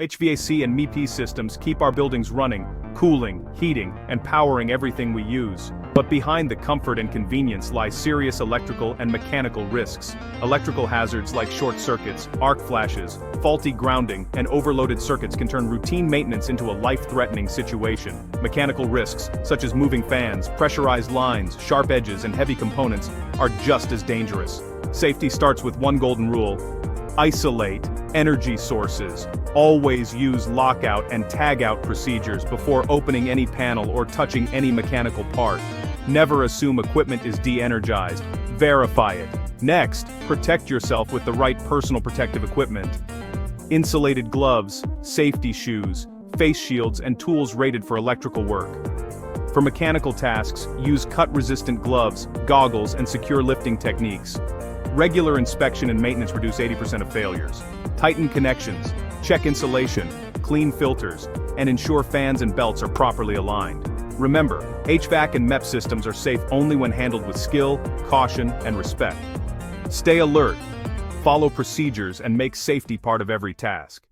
HVAC and MEP systems keep our buildings running, cooling, heating, and powering everything we use. But behind the comfort and convenience lie serious electrical and mechanical risks. Electrical hazards like short circuits, arc flashes, faulty grounding, and overloaded circuits can turn routine maintenance into a life-threatening situation. Mechanical risks, such as moving fans, pressurized lines, sharp edges, and heavy components, are just as dangerous. Safety starts with one golden rule: isolate energy sources. Always use lockout and tagout procedures before opening any panel or touching any mechanical part. Never assume equipment is de-energized. Verify it. Next, protect yourself with the right personal protective equipment. Insulated gloves, safety shoes, face shields, and tools rated for electrical work. For mechanical tasks, use cut-resistant gloves, goggles, and secure lifting techniques. Regular inspection and maintenance reduce 80% of failures. Tighten connections, check insulation, clean filters, and ensure fans and belts are properly aligned. Remember, HVAC and MEP systems are safe only when handled with skill, caution, and respect. Stay alert, follow procedures, and make safety part of every task.